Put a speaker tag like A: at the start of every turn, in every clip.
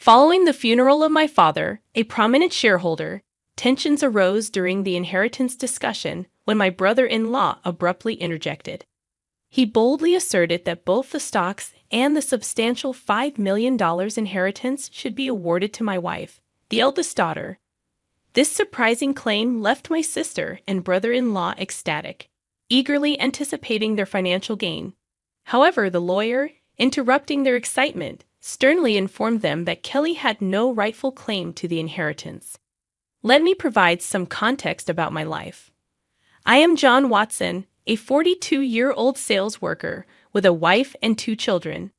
A: Following the funeral of my father, a prominent shareholder, tensions arose during the inheritance discussion when my brother-in-law abruptly interjected. He boldly asserted that both the stocks and the substantial $5 million inheritance should be awarded to my wife, the eldest daughter. This surprising claim left my sister and brother-in-law ecstatic, eagerly anticipating their financial gain. However, the lawyer, interrupting their excitement, sternly informed them that Kelly had no rightful claim to the inheritance. Let me provide some context about my life. I am John Watson, a 42-year-old sales worker with a wife and 2 children.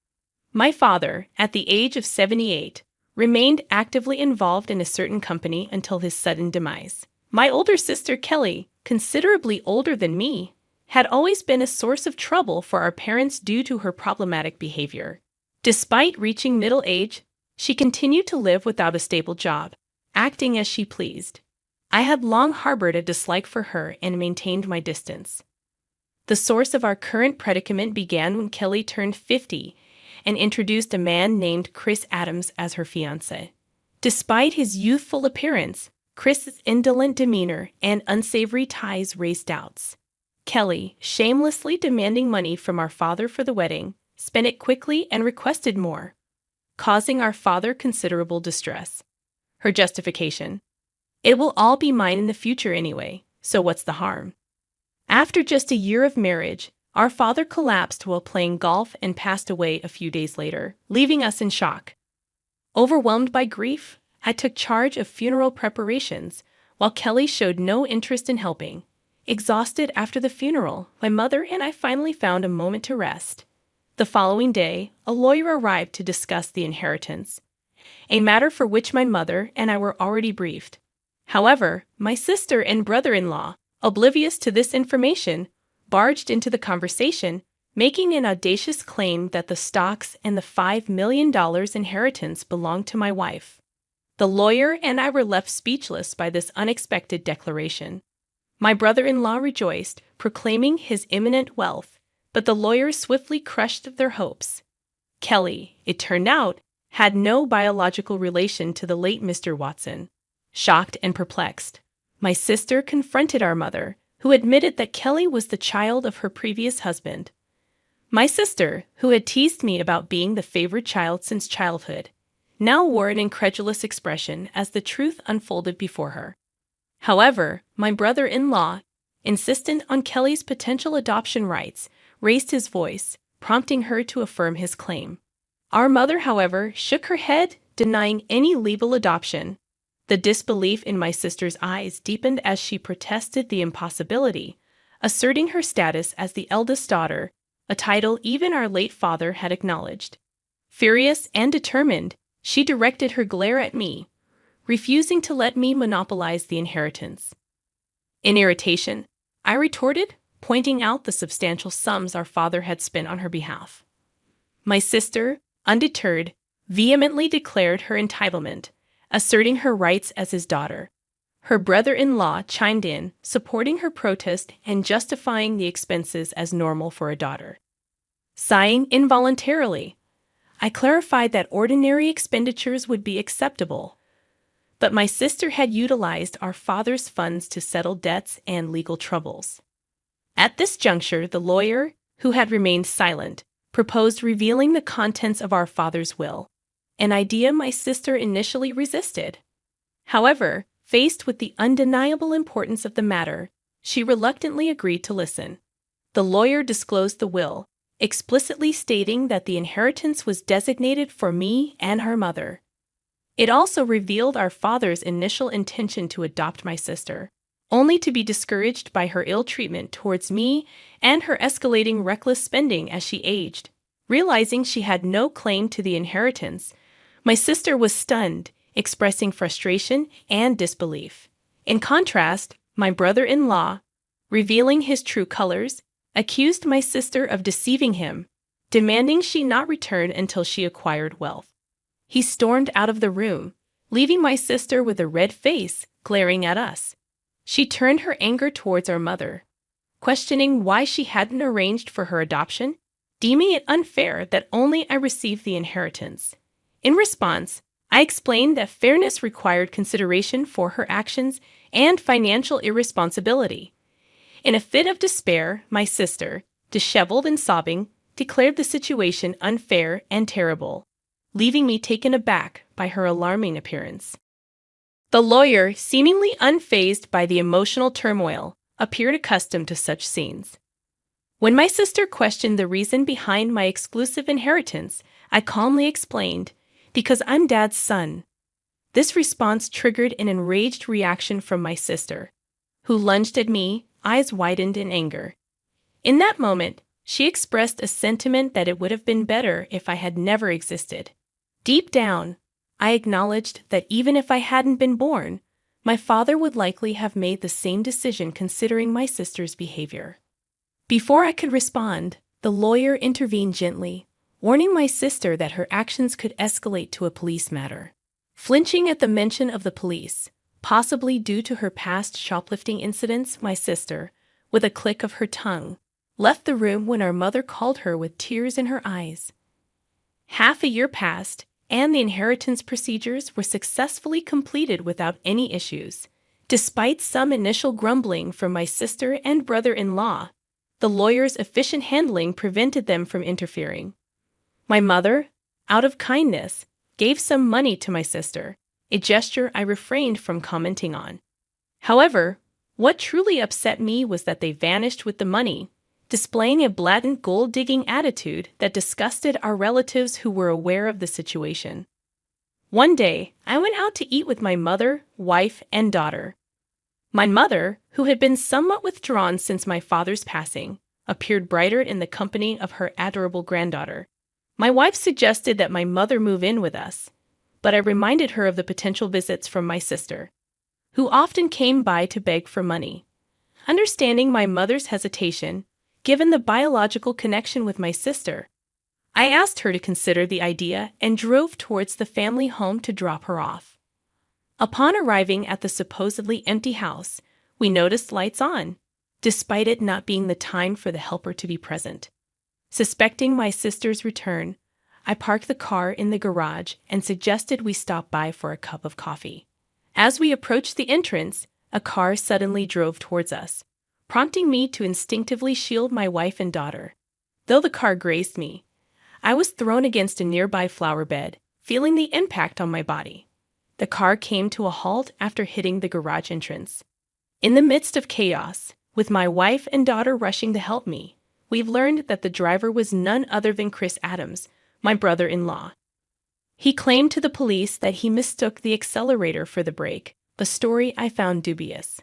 A: My father, at the age of 78, remained actively involved in a certain company until his sudden demise. My older sister Kelly, considerably older than me, had always been a source of trouble for our parents due to her problematic behavior. Despite reaching middle age, she continued to live without a stable job, acting as she pleased. I had long harbored a dislike for her and maintained my distance. The source of our current predicament began when Kelly turned 50 and introduced a man named Chris Adams as her fiancé. Despite his youthful appearance, Chris's indolent demeanor and unsavory ties raised doubts. Kelly, shamelessly demanding money from our father for the wedding, spent it quickly and requested more, causing our father considerable distress. Her justification: "It will all be mine in the future anyway, so what's the harm?" After just a year of marriage, our father collapsed while playing golf and passed away a few days later, leaving us in shock. Overwhelmed by grief, I took charge of funeral preparations, while Kelly showed no interest in helping. Exhausted after the funeral, my mother and I finally found a moment to rest. The following day, a lawyer arrived to discuss the inheritance, a matter for which my mother and I were already briefed. However, my sister and brother-in-law, oblivious to this information, barged into the conversation, making an audacious claim that the stocks and the $5 million inheritance belonged to my wife. The lawyer and I were left speechless by this unexpected declaration. My brother-in-law rejoiced, proclaiming his imminent wealth, but the lawyers swiftly crushed their hopes. Kelly, it turned out, had no biological relation to the late Mr. Watson. Shocked and perplexed, my sister confronted our mother, who admitted that Kelly was the child of her previous husband. My sister, who had teased me about being the favorite child since childhood, now wore an incredulous expression as the truth unfolded before her. However, my brother-in-law, insistent on Kelly's potential adoption rights, raised his voice, prompting her to affirm his claim. Our mother, however, shook her head, denying any legal adoption. The disbelief in my sister's eyes deepened as she protested the impossibility, asserting her status as the eldest daughter, a title even our late father had acknowledged. Furious and determined, she directed her glare at me, refusing to let me monopolize the inheritance. In irritation, I retorted, pointing out the substantial sums our father had spent on her behalf. My sister, undeterred, vehemently declared her entitlement, asserting her rights as his daughter. Her brother-in-law chimed in, supporting her protest and justifying the expenses as normal for a daughter. Sighing involuntarily, I clarified that ordinary expenditures would be acceptable, but my sister had utilized our father's funds to settle debts and legal troubles. At this juncture, the lawyer, who had remained silent, proposed revealing the contents of our father's will, an idea my sister initially resisted. However, faced with the undeniable importance of the matter, she reluctantly agreed to listen. The lawyer disclosed the will, explicitly stating that the inheritance was designated for me and her mother. It also revealed our father's initial intention to adopt my sister, only to be discouraged by her ill treatment towards me and her escalating reckless spending as she aged. Realizing she had no claim to the inheritance, my sister was stunned, expressing frustration and disbelief. In contrast, my brother-in-law, revealing his true colors, accused my sister of deceiving him, demanding she not return until she acquired wealth. He stormed out of the room, leaving my sister with a red face, glaring at us. She turned her anger towards our mother, questioning why she hadn't arranged for her adoption, deeming it unfair that only I received the inheritance. In response, I explained that fairness required consideration for her actions and financial irresponsibility. In a fit of despair, my sister, disheveled and sobbing, declared the situation unfair and terrible, leaving me taken aback by her alarming appearance. The lawyer, seemingly unfazed by the emotional turmoil, appeared accustomed to such scenes. When my sister questioned the reason behind my exclusive inheritance, I calmly explained, "Because I'm Dad's son." This response triggered an enraged reaction from my sister, who lunged at me, eyes widened in anger. In that moment, she expressed a sentiment that it would have been better if I had never existed. Deep down, I acknowledged that even if I hadn't been born, my father would likely have made the same decision considering my sister's behavior. Before I could respond, the lawyer intervened gently, warning my sister that her actions could escalate to a police matter. Flinching at the mention of the police, possibly due to her past shoplifting incidents, my sister, with a click of her tongue, left the room when our mother called her with tears in her eyes. Half a year passed, and the inheritance procedures were successfully completed without any issues. Despite some initial grumbling from my sister and brother-in-law, the lawyer's efficient handling prevented them from interfering. My mother, out of kindness, gave some money to my sister, a gesture I refrained from commenting on. However, what truly upset me was that they vanished with the money, displaying a blatant gold-digging attitude that disgusted our relatives who were aware of the situation. One day, I went out to eat with my mother, wife, and daughter. My mother, who had been somewhat withdrawn since my father's passing, appeared brighter in the company of her adorable granddaughter. My wife suggested that my mother move in with us, but I reminded her of the potential visits from my sister, who often came by to beg for money. Understanding my mother's hesitation, given the biological connection with my sister, I asked her to consider the idea and drove towards the family home to drop her off. Upon arriving at the supposedly empty house, we noticed lights on, despite it not being the time for the helper to be present. Suspecting my sister's return, I parked the car in the garage and suggested we stop by for a cup of coffee. As we approached the entrance, a car suddenly drove towards us, prompting me to instinctively shield my wife and daughter. Though the car grazed me, I was thrown against a nearby flower bed, feeling the impact on my body. The car came to a halt after hitting the garage entrance. In the midst of chaos, with my wife and daughter rushing to help me, we've learned that the driver was none other than Chris Adams, my brother-in-law. He claimed to the police that he mistook the accelerator for the brake, a story I found dubious.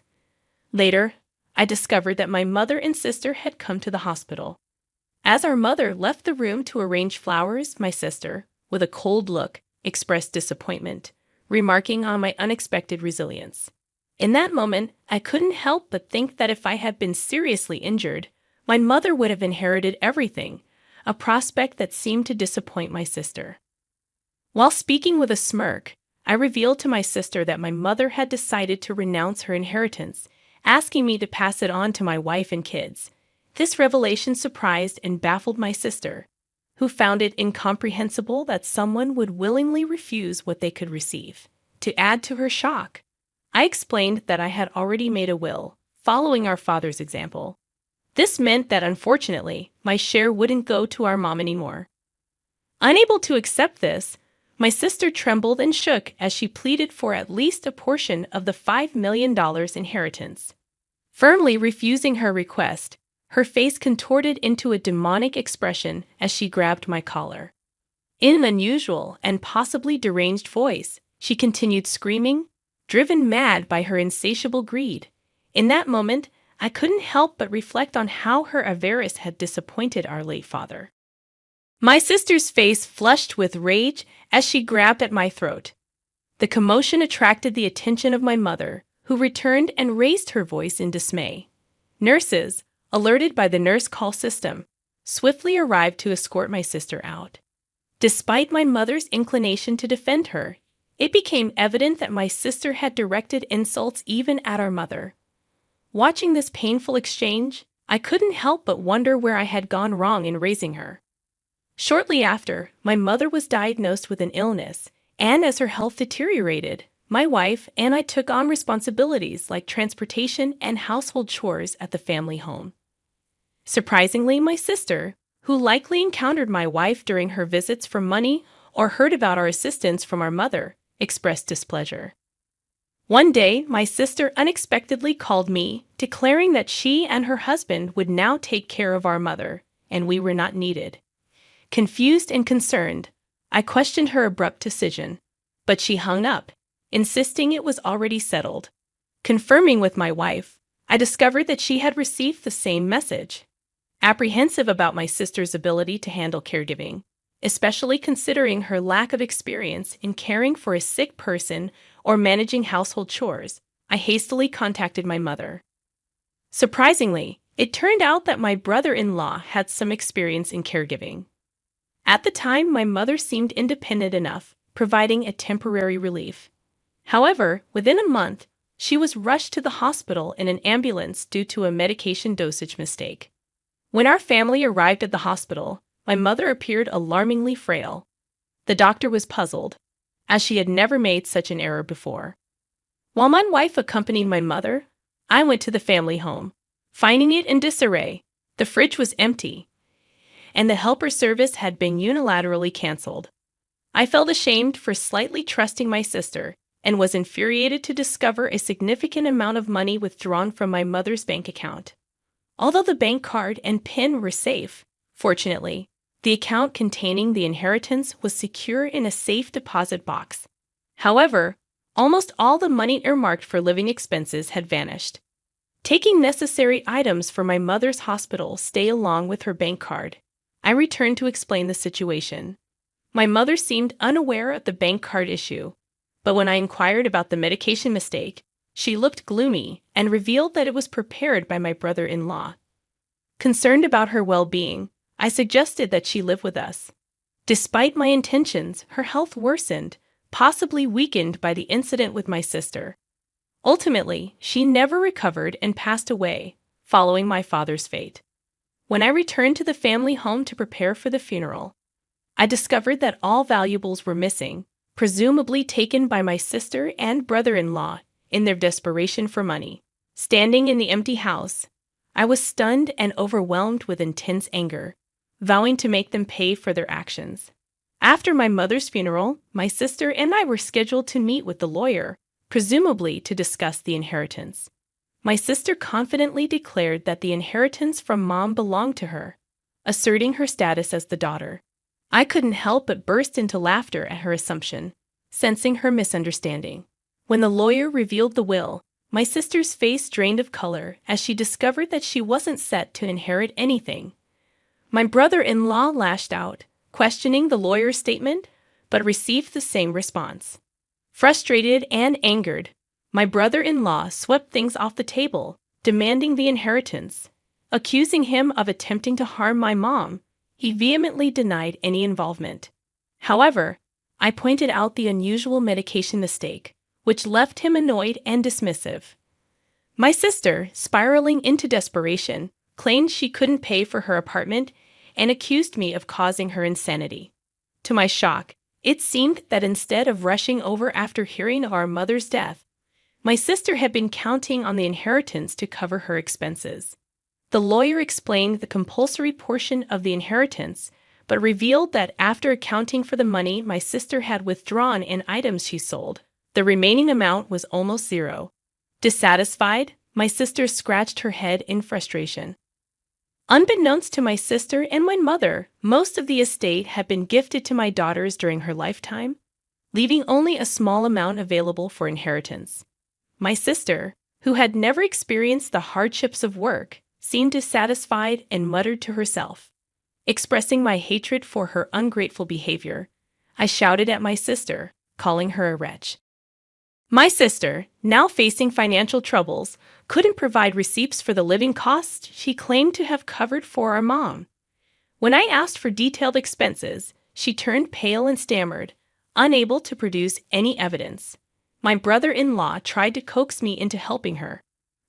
A: Later, I discovered that my mother and sister had come to the hospital. As our mother left the room to arrange flowers, my sister, with a cold look, expressed disappointment, remarking on my unexpected resilience. In that moment, I couldn't help but think that if I had been seriously injured, my mother would have inherited everything, a prospect that seemed to disappoint my sister. While speaking with a smirk, I revealed to my sister that my mother had decided to renounce her inheritance, asking me to pass it on to my wife and kids. This revelation surprised and baffled my sister, who found it incomprehensible that someone would willingly refuse what they could receive. To add to her shock, I explained that I had already made a will, following our father's example. This meant that, unfortunately, my share wouldn't go to our mom anymore. Unable to accept this, my sister trembled and shook as she pleaded for at least a portion of the $5 million inheritance. Firmly refusing her request, her face contorted into a demonic expression as she grabbed my collar. In an unusual and possibly deranged voice, she continued screaming, driven mad by her insatiable greed. In that moment, I couldn't help but reflect on how her avarice had disappointed our late father. My sister's face flushed with rage as she grabbed at my throat. The commotion attracted the attention of my mother, who returned and raised her voice in dismay. Nurses, alerted by the nurse call system, swiftly arrived to escort my sister out. Despite my mother's inclination to defend her, it became evident that my sister had directed insults even at our mother. Watching this painful exchange, I couldn't help but wonder where I had gone wrong in raising her. Shortly after, my mother was diagnosed with an illness, And as her health deteriorated, my wife and I took on responsibilities like transportation and household chores at the family home. Surprisingly, my sister, who likely encountered my wife during her visits for money or heard about our assistance from our mother, expressed displeasure. One day, my sister unexpectedly called me, declaring that she and her husband would now take care of our mother, and we were not needed. Confused and concerned, I questioned her abrupt decision, but she hung up, insisting it was already settled. Confirming with my wife, I discovered that she had received the same message. Apprehensive about my sister's ability to handle caregiving, especially considering her lack of experience in caring for a sick person or managing household chores, I hastily contacted my mother. Surprisingly, it turned out that my brother-in-law had some experience in caregiving. At the time, my mother seemed independent enough, providing a temporary relief. However, within a month, she was rushed to the hospital in an ambulance due to a medication dosage mistake. When our family arrived at the hospital, my mother appeared alarmingly frail. The doctor was puzzled, as she had never made such an error before. While my wife accompanied my mother, I went to the family home. Finding it in disarray, the fridge was empty, and the helper service had been unilaterally canceled. I felt ashamed for slightly trusting my sister and was infuriated to discover a significant amount of money withdrawn from my mother's bank account. Although the bank card and PIN were safe, fortunately, the account containing the inheritance was secure in a safe deposit box. However, almost all the money earmarked for living expenses had vanished. Taking necessary items for my mother's hospital stay along with her bank card, I returned to explain the situation. My mother seemed unaware of the bank card issue, but when I inquired about the medication mistake, she looked gloomy and revealed that it was prepared by my brother-in-law. Concerned about her well-being, I suggested that she live with us. Despite my intentions, her health worsened, possibly weakened by the incident with my sister. Ultimately, she never recovered and passed away, following my father's fate. When I returned to the family home to prepare for the funeral, I discovered that all valuables were missing, presumably taken by my sister and brother-in-law in their desperation for money. Standing in the empty house, I was stunned and overwhelmed with intense anger, vowing to make them pay for their actions. After my mother's funeral, my sister and I were scheduled to meet with the lawyer, presumably to discuss the inheritance. My sister confidently declared that the inheritance from Mom belonged to her, asserting her status as the daughter. I couldn't help but burst into laughter at her assumption, sensing her misunderstanding. When the lawyer revealed the will, my sister's face drained of color as she discovered that she wasn't set to inherit anything. My brother-in-law lashed out, questioning the lawyer's statement, but received the same response. Frustrated and angered, my brother-in-law swept things off the table, demanding the inheritance. Accusing him of attempting to harm my mom, he vehemently denied any involvement. However, I pointed out the unusual medication mistake, which left him annoyed and dismissive. My sister, spiraling into desperation, claimed she couldn't pay for her apartment and accused me of causing her insanity. To my shock, it seemed that instead of rushing over after hearing of our mother's death, my sister had been counting on the inheritance to cover her expenses. The lawyer explained the compulsory portion of the inheritance, but revealed that after accounting for the money my sister had withdrawn in items she sold, the remaining amount was almost zero. Dissatisfied, my sister scratched her head in frustration. Unbeknownst to my sister and my mother, most of the estate had been gifted to my daughters during her lifetime, leaving only a small amount available for inheritance. My sister, who had never experienced the hardships of work, seemed dissatisfied and muttered to herself. Expressing my hatred for her ungrateful behavior, I shouted at my sister, calling her a wretch. My sister, now facing financial troubles, couldn't provide receipts for the living costs she claimed to have covered for our mom. When I asked for detailed expenses, she turned pale and stammered, unable to produce any evidence. My brother-in-law tried to coax me into helping her,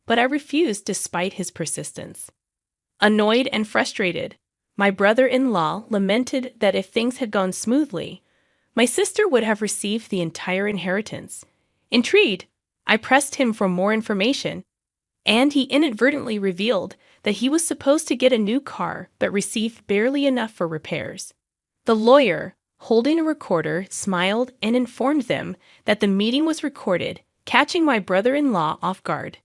A: but I refused despite his persistence. Annoyed and frustrated, my brother-in-law lamented that if things had gone smoothly, My sister would have received the entire inheritance. Intrigued, I pressed him for more information, and he inadvertently revealed that he was supposed to get a new car but received barely enough for repairs. The lawyer, holding a recorder, smiled and informed them that the meeting was recorded, catching my brother-in-law off guard.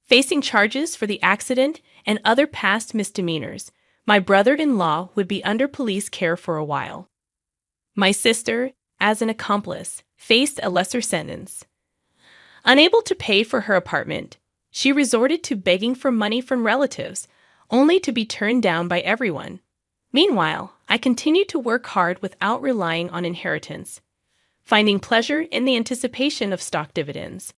A: Facing charges for the accident and other past misdemeanors, my brother-in-law would be under police care for a while. My sister, as an accomplice, faced a lesser sentence. Unable to pay for her apartment, she resorted to begging for money from relatives, only to be turned down by everyone. Meanwhile, I continued to work hard without relying on inheritance, finding pleasure in the anticipation of stock dividends.